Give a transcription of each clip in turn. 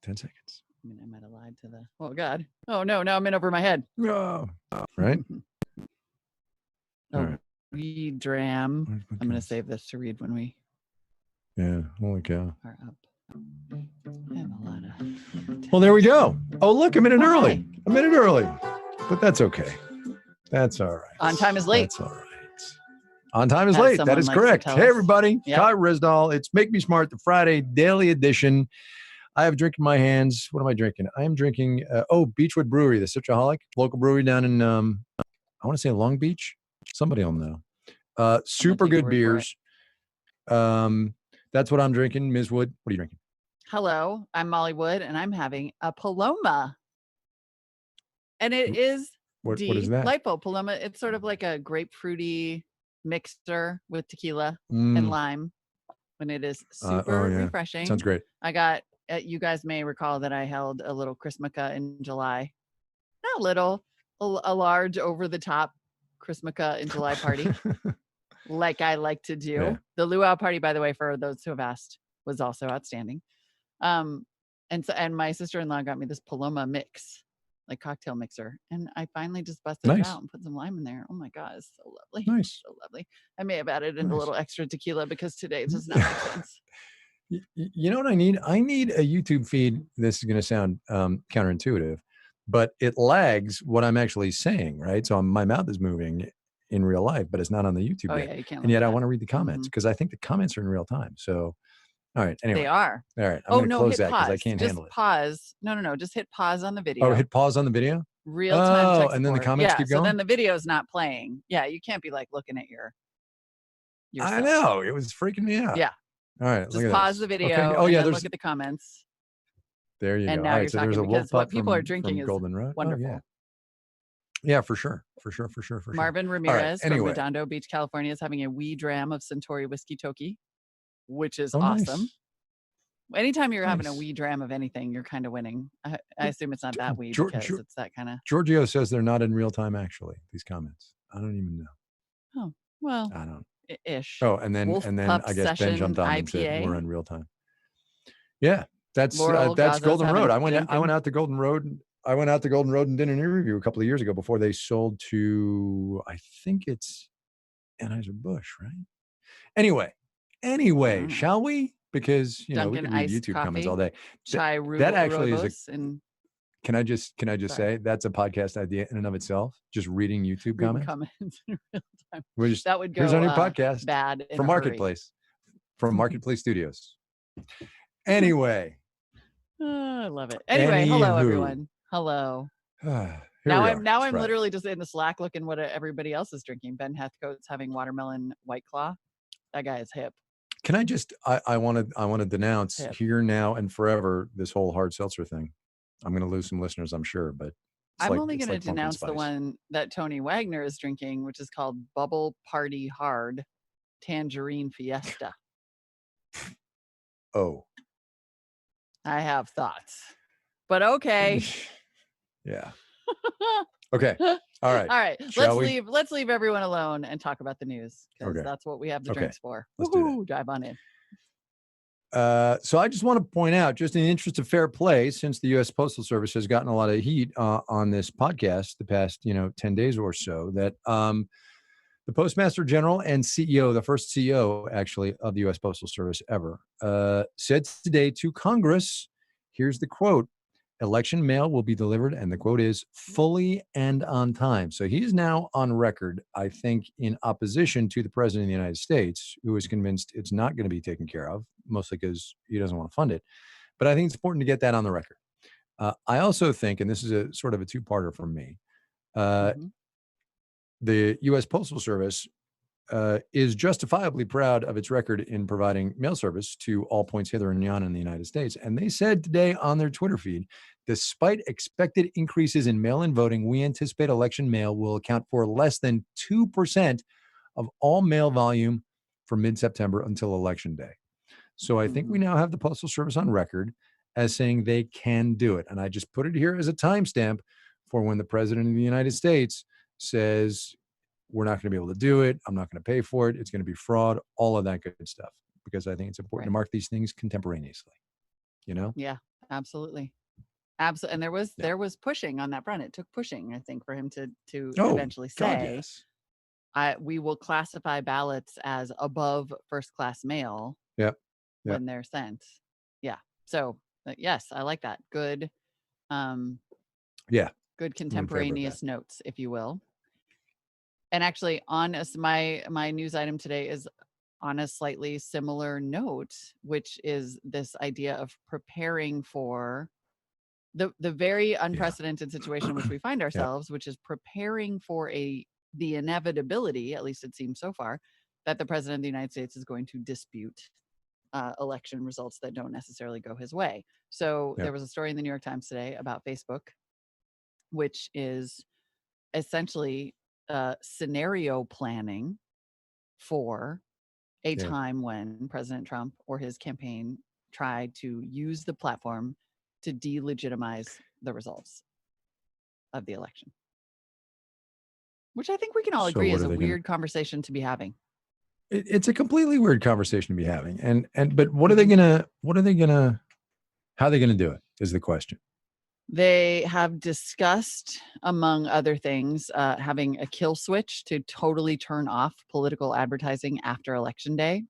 10 seconds. I mean, I might have lied to the. Oh God! Oh no! Now I'm in over my head. Oh, right. Oh, All right. we dram. I'm going to save this to read when we. Yeah. Holy cow. Are up. I have a lot of. Well, there we go. Oh, look, a minute early. Hi. A minute early. But that's okay. That's all right. On time is late. That's all right. On time is As late. That someone is likes to correct. tell Hey, us. everybody. Yep. Kai Ryssdal. It's Make Me Smart, the Friday Daily Edition. I have a drink in my hands. What am I drinking? I am drinking, Beechwood Brewery, the Citraholic, local brewery down in, I want to say Long Beach. Somebody will know. Super good beers. That's what I'm drinking. Ms. Wood, what are you drinking? Hello, I'm Molly Wood, and I'm having a Paloma. And it is what is that? Lipo Paloma. It's sort of like a grapefruity mixer with tequila and lime. And it is super refreshing. Sounds great. I got, you guys may recall that I held a little Christmaka in July. Not little, a large over-the-top Christmaka in July party. Like I like to do. Yeah. The luau party, by the way, for those who have asked, was also outstanding. And my sister-in-law got me this Paloma mix, like cocktail mixer, and I finally just busted it out and put some lime in there. Oh my God, it's so lovely. Nice. So lovely. I may have added in a little extra tequila because today does not make sense. You know what I need? I need a YouTube feed. This is going to sound counterintuitive, but it lags what I'm actually saying, right? So my mouth is moving in real life, but it's not on the YouTube yet. Yeah, you can't. And yet I want to read the comments because I think the comments are in real time. So, all right. Anyway. They are. All right. I'm going to close that because I can't handle it. Pause. No. Just hit pause on the video. Oh, hit pause on the video? Real time. Oh, and then the comments keep going? So then the video's not playing. Yeah, you can't be like looking at yourself. I know. It was freaking me out. Yeah. All right. Just pause the video. Okay. Oh, yeah. Look at the comments. There you go. And now you're talking because what people are drinking is Golden Road. wonderful. Oh, yeah. Yeah, for sure. Marvin Ramirez from Redondo Beach, California is having a wee dram of Centauri Whiskey Toki, which is awesome. Nice. Anytime you're having a wee dram of anything, you're kind of winning. I assume it's not that wee because it's that kind of. Giorgio says they're not in real time, actually, these comments. I don't even know. Oh, well. I don't. Ish. Oh, and then I guess Ben jumped on and said we're in real time. Yeah, that's Golden Road. I went out to Golden Road. I went out to Golden Road and did an interview a couple of years ago before they sold to, I think it's Anheuser-Busch, right? Anyway, shall we? Because Dunkin' we can read iced YouTube coffee, comments all day. Chai That actually is and Can I just say that's a podcast idea in and of itself? Just reading YouTube comments in real time. That would go. Here's our new podcast bad from Marketplace, from Marketplace Studios. Anyway, I love it. Anyway, hello everyone. Hello. Now I'm literally just in the Slack looking what everybody else is drinking. Ben Heathcote's having watermelon White Claw. That guy is hip. Can I just? I want to denounce here, now, and forever this whole hard seltzer thing. I'm going to lose some listeners, I'm sure, but I'm only going to denounce the one that Tony Wagner is drinking, which is called Bubble Party Hard Tangerine Fiesta. Oh, I have thoughts, but okay. Yeah. Okay. All right. Let's leave everyone alone and talk about the news because that's what we have the drinks for. Let's do that. Dive on in. So I just want to point out, just in the interest of fair play, since the U.S. Postal Service has gotten a lot of heat on this podcast the past 10 days or so, that the Postmaster General and CEO, the first CEO actually of the U.S. Postal Service ever, said today to Congress, here's the quote, "Election mail will be delivered," and the quote is, "fully and on time." So he's now on record, I think, in opposition to the President of the United States, who is convinced it's not going to be taken care of, mostly because he doesn't want to fund it. But I think it's important to get that on the record. I also think, and this is a sort of a two-parter from me, the U.S. Postal Service is justifiably proud of its record in providing mail service to all points hither and yon in the United States. And they said today on their Twitter feed, despite expected increases in mail-in voting, we anticipate election mail will account for less than 2% of all mail volume from mid-September until Election Day. So I think we now have the Postal Service on record as saying they can do it. And I just put it here as a timestamp for when the President of the United States says, we're not going to be able to do it. I'm not going to pay for it. It's going to be fraud, all of that good stuff, because I think it's important to mark these things contemporaneously, Yeah, Absolutely. And there was pushing on that front. It took pushing, I think, for him to Oh, eventually God, say, yes. we will classify ballots as above first class mail Yep. Yep. when they're sent. Yeah. So yes, I like that. Good, Yeah. good I'm in favor of contemporaneous that. notes, if you will. And actually, my news item today is on a slightly similar note, which is this idea of preparing for the very unprecedented situation in which we find Yep. ourselves, which is preparing for the inevitability, at least it seems so far, that the president of the United States is going to dispute election results that don't necessarily go his way. So Yep. there was a story in the New York Times today about Facebook, which is essentially scenario planning for a Yeah. time when President Trump or his campaign tried to use the platform to delegitimize the results of the election, which I think we can all So agree what is are a they going to? weird conversation to be having. It's a completely weird conversation to be having. But what are they Mhm. gonna? How are they gonna do it? Is the question. They have discussed, among other things, having a kill switch to totally turn off political advertising after election day,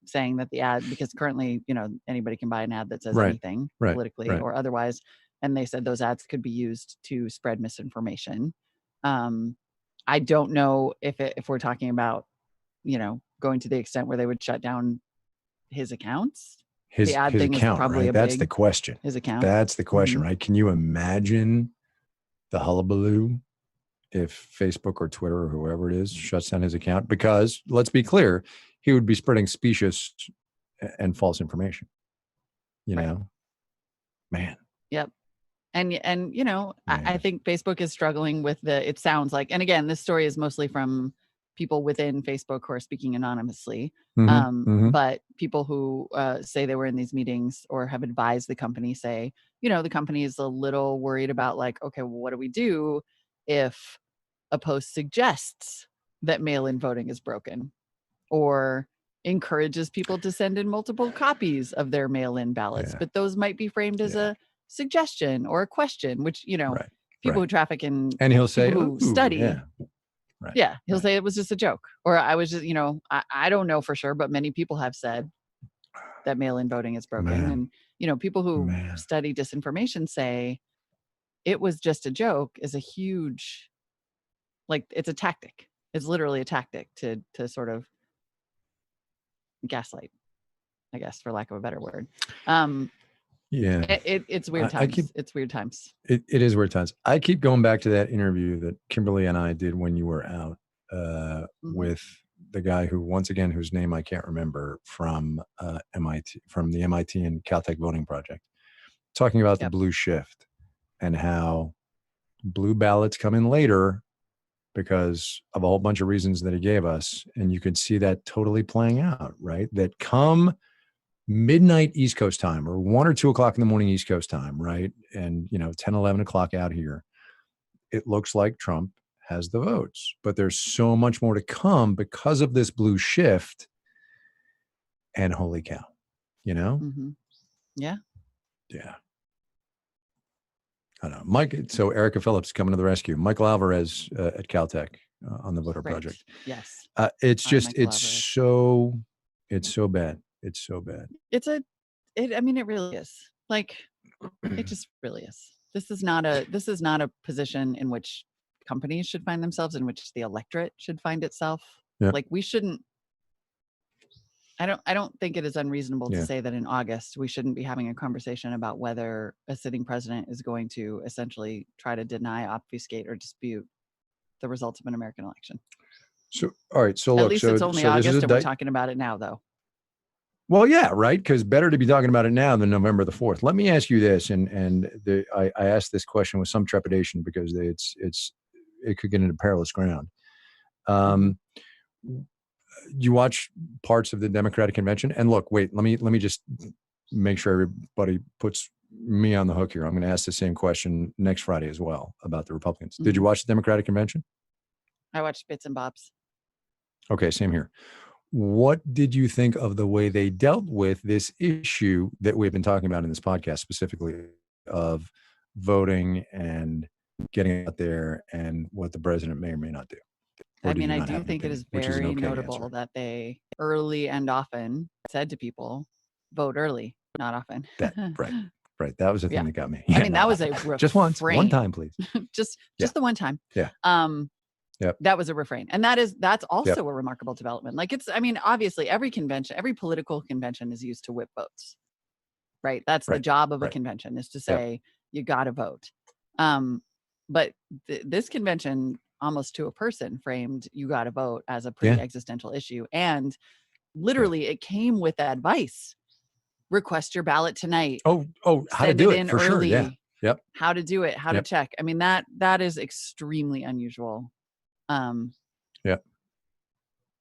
saying that the ad, because currently, anybody can buy an ad that says Right. anything Right. politically Right. or otherwise, and they said those ads could be used to spread misinformation. Um, I don't know if we're talking about, going to the extent where they would shut down his accounts. The ad His thing is account, probably right? a That's the big question. his account. That's the question, Mhm. right? Can you imagine the hullabaloo if Facebook or Twitter or whoever it is shuts down his account? Because let's be clear, he would be spreading specious and false information. You Right. know, man. Yep. And I Man. think Facebook is struggling with it sounds like, and again, this story is mostly from people within Facebook who are speaking anonymously. Mm-hmm, mm-hmm. But people who say they were in these meetings or have advised the company say, the company is a little worried about like, okay, well, what do we do if a post suggests that mail-in voting is broken or encourages people to send in multiple copies of their mail-in ballots, Yeah. but those might be framed as Yeah. a suggestion or a question, which, Right. people who Right. traffic in And he'll people say, who "Ooh, study, yeah, right, yeah, he'll right, say it was just a joke. Or I was just, I don't know for sure, but many people have said that mail-in voting is broken. man, And, people who man." study disinformation say it was just a joke is a huge, like, it's a tactic. It's literally a tactic to sort of gaslight, I guess, for lack of a better word. Yeah, It's weird I keep times. It's weird times. it is weird times. I keep going back to that interview that Kimberly and I did when you were out Mhm. with the guy who, once again, whose name I can't remember, from MIT, from the MIT and Caltech voting project, talking about the Yep. blue shift and how blue ballots come in later because of a whole bunch of reasons that he gave us. And you could see that totally playing out, right? That come midnight East Coast time or 1 or 2 o'clock in the morning East Coast time, right? And, 10, 11 o'clock out here, it looks like Trump has the votes. But there's so much more to come because of this blue shift. And holy cow, you know? Mhm. Yeah. Yeah. I don't know. Mike, so Erica Phillips coming to the rescue. Michael Alvarez at Caltech on the voter Right. project. Yes. It's Hi, just, Michael Alvarez. it's so bad. It's so bad. I mean, it really is. Like, it just really is. This is not a position in which companies should find themselves, in which the electorate should find itself. Yeah. Like, we shouldn't I don't think it is unreasonable to Yeah. say that in August we shouldn't be having a conversation about whether a sitting president is going to essentially try to deny, obfuscate, or dispute the results of an American election. So, all right. So At look, least it's so only this is August a and we're talking about it now, though. well, yeah, right. Because better to be talking about it now than November the 4th. Let me ask you this, I asked this question with some trepidation because it could get into perilous ground. Mhm. Um, you watch parts of the Democratic convention, and look, wait, let me just make sure everybody puts me on the hook here. I'm going to ask the same question next Friday as well about the Republicans. Did you Mhm. watch the Democratic convention? I watched bits and bobs. Okay, same here. what did you think of the way they dealt with this issue that we've been talking about in this podcast, specifically of voting and getting out there and what the president may or may not do? Or I do mean, you I not do have an think it opinion, is which is an very okay notable answer? that they early and often said to people, vote early, not often. Right. That was the thing Yeah. that got me. I Yeah, mean, not that was a often. Just once, one refrain. time, please. just Yeah. the one time. Yeah. Yep. That was a refrain. And that's Yep. also a remarkable development. Like I mean, obviously every convention, every political convention is used to whip votes, right? That's the Right. job of a Right. convention, is to Yep. say, you got to vote. But this convention, almost to a person, framed you got to vote as a pretty Yeah. existential issue. And literally it came with advice. Request your ballot tonight. Oh, how to Send do it it in for sure. Yeah. early. Yep. How to do it, how to Yep. check. I mean, that is extremely unusual. Yep.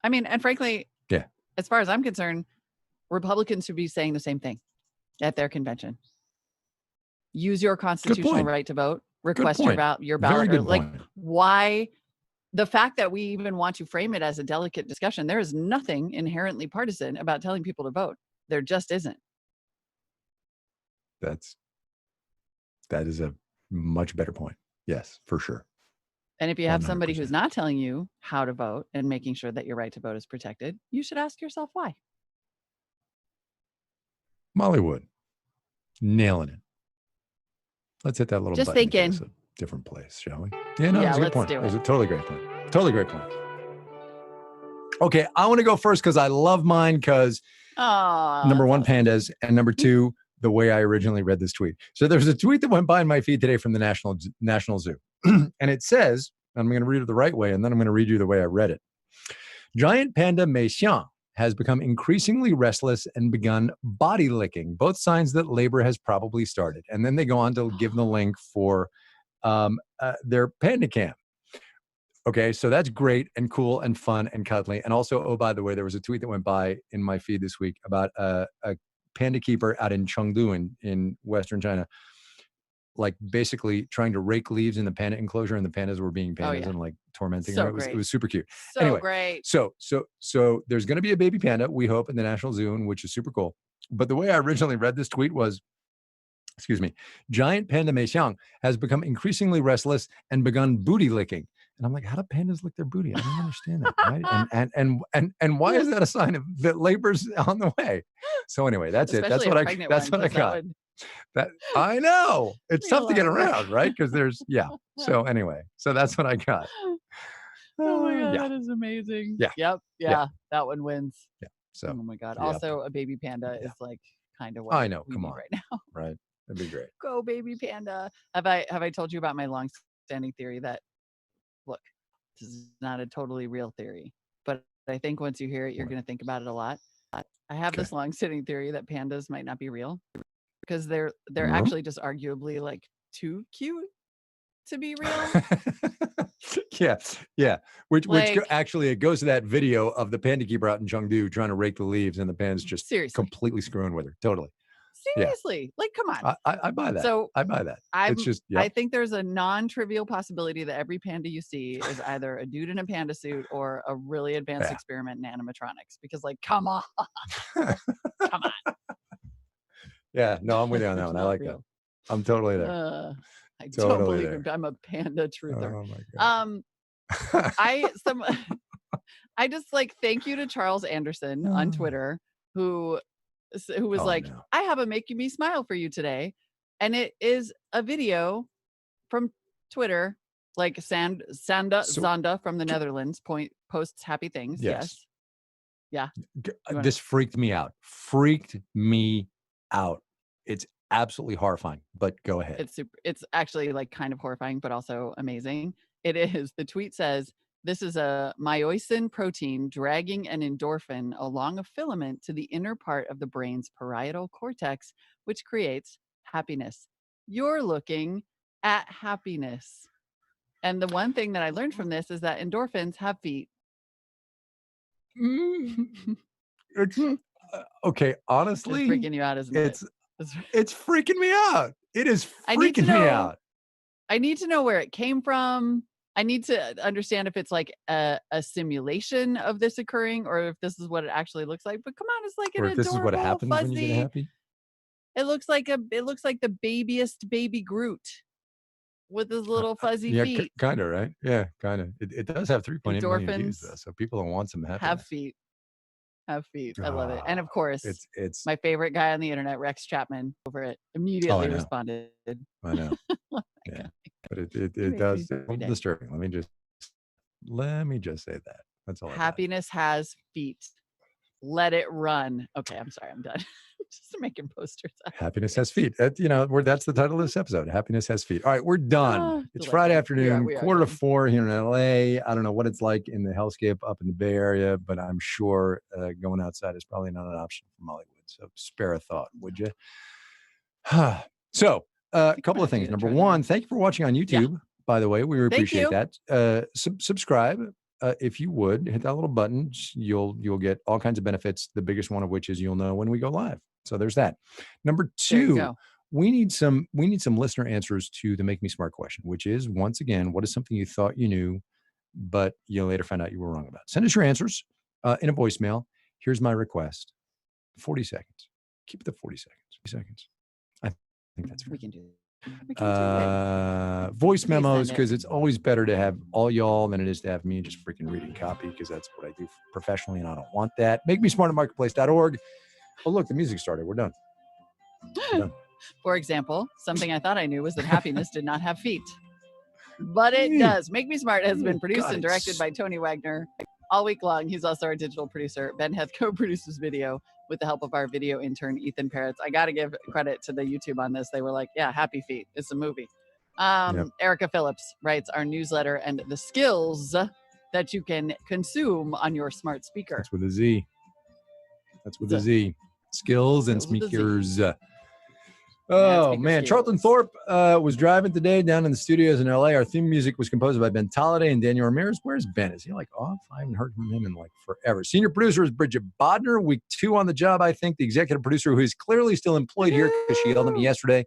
I mean, and frankly, Yeah. as far as I'm concerned, Republicans should be saying the same thing at their convention. Use your constitutional right to vote. Request your Very ballot. good Like, point. why? The fact that we even want to frame it as a delicate discussion, there is nothing inherently partisan about telling people to vote. There just isn't. That is a much better point. Yes, for sure. And if you have somebody 100%. who's not telling you how to vote and making sure that your right to vote is protected, you should ask yourself why. Molly Wood, nailing it. Let's hit that little Just button to get thinking. us a different place, shall we? Yeah, no, Yeah, it's a good let's point. do It was it. a totally great point. Totally great point. Okay, I want to go first because I love mine because number one, pandas, and number two, the way I originally read this tweet. So there's a tweet that went by in my feed today from the National Zoo. And it says, I'm going to read it the right way, and then I'm going to read you the way I read it. Giant panda Mei Xiang has become increasingly restless and begun body licking, both signs that labor has probably started. And then they go on to give the link for their panda cam. Okay, so that's great and cool and fun and cuddly. And also, oh, by the way, there was a tweet that went by in my feed this week about a panda keeper out in Chengdu in Western China, like basically trying to rake leaves in the panda enclosure, and the pandas were being pandas and like tormenting her. It was super cute. So anyway, great. So there's going to be a baby panda, we hope, in the National Zoo, which is super cool. But the way I originally read this tweet was, excuse me, giant panda Mei Xiang has become increasingly restless and begun booty licking. And I'm like, how do pandas lick their booty? I don't understand that. Right? And why is that a sign of that labor's on the way? So anyway, that's Especially it. That's what I got. That I know it's tough to get around, right? Because there's So anyway, so that's what I got. Oh my God, that is amazing. Yeah. Yep. That one wins. Yeah. So oh my God. Also, a baby panda is like kind of what I know. we Come need on, right now. right? That'd be great. Go baby panda. Have I told you about my long-standing theory that, look, this is not a totally real theory, but I think once you hear it, you're going to think about it a lot. I have this long-standing theory that pandas might not be real because they're actually just arguably like too cute to be real. Yeah. Which actually it goes to that video of the panda keeper out in Chengdu trying to rake the leaves, and the panda's just completely screwing with her. Totally. Seriously, like, come on. I buy that. So I buy that. It's just, I think there's a non-trivial possibility that every panda you see is either a dude in a panda suit or a really advanced experiment in animatronics. Because, like, come on, come on. Yeah, no, I'm with you on that one. I like that. I'm totally there. I don't believe him. I'm a panda truther. Oh my God. I just like thank you to Charles Anderson on Twitter who was I have a making me smile for you today, and it is a video from Twitter, like Zanda from the Netherlands posts happy things. Yes. Yeah. This freaked me out. It's absolutely horrifying, but go ahead. It's actually like kind of horrifying, but also amazing. It is. The tweet says, this is a myosin protein dragging an endorphin along a filament to the inner part of the brain's parietal cortex, which creates happiness. You're looking at happiness. And the one thing that I learned from this is that endorphins have feet. It's okay. Honestly, it's freaking you out, isn't it? It's freaking me out. It is freaking me out. I need to know where it came from. I need to understand if it's like a simulation of this occurring or if this is what it actually looks like. But come on, it's like an Or if this is what adorable, happens when you get fuzzy. happy. It looks like the babiest baby Groot with his little fuzzy Yeah, feet. kind of, right? Yeah, kind of. It does have 3.8 million views, though, Endorphins so people don't want some have happiness. feet. Have feet. I love it. Ah, And of course, it's. my favorite guy on the internet, Rex Chapman, over it, Oh, I immediately know. responded. I know. Love that Yeah, guy. but He it makes me does. It's a every little day. disturbing. Let me just say that. That's all I got. Happiness has feet. Let it run. Okay, I'm sorry. I'm done. Just making posters. Happiness has feet. That's the title of this episode. Happiness has feet. All right, we're done. Oh, It's Friday delightful. afternoon, We are quarter to done. 4 here in LA. I don't know what it's like in the hellscape up in the Bay Area, but I'm sure going outside is probably not an option from Hollywood. So spare a thought, would you? So, a couple of things. Number one, thank you for watching on YouTube. By the way, we really Thank appreciate you. that. Subscribe. If you would hit that little button, you'll get all kinds of benefits. The biggest one of which is you'll know when we go live. So there's that. Number There you 2, go. we need some listener answers to the Make Me Smart question, which is, once again, what is something you thought you knew, but you later found out you were wrong about? Send us your answers in a voicemail. Here's my request: 40 seconds. Keep it to 40 seconds. I think that's fair. We can do it. We can do it. Voice You can memos, send it. because it's always better to have all y'all than it is to have me just freaking reading copy, because that's what I do professionally, and I don't want that. Make me smart at marketplace.org. Oh, look, the music started. We're done. For example, something I thought I knew was that happiness did not have feet. But it does. Make Me Smart has been produced and directed by Tony Wagner all week long. He's also our digital producer. Ben Heth co-produced this video with the help of our video intern, Ethan Peretz. I got to give credit to the YouTube on this. They were like, yeah, happy feet. It's a movie. Erica Phillips writes our newsletter and the skills that you can consume on your smart speaker. That's with a Z. Skills and speakers. Oh, man. Charlton Thorpe was driving today down in the studios in LA. Our theme music was composed by Ben Tolliday and Daniel Ramirez. Where's Ben? Is he like off? I haven't heard from him in like forever. Senior producer is Bridget Bodner. Week 2 on the job, I think. The executive producer, who is clearly still employed here because she yelled at me yesterday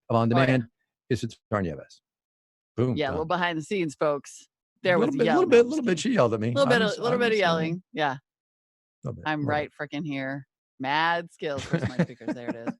of On Demand, is Tarn Yeves. Boom. Yeah, a little behind the scenes, folks. There was a little bit. She yelled at me. A little bit of yelling. Yeah. I'm right freaking here. Mad skills for smart speakers. There it is.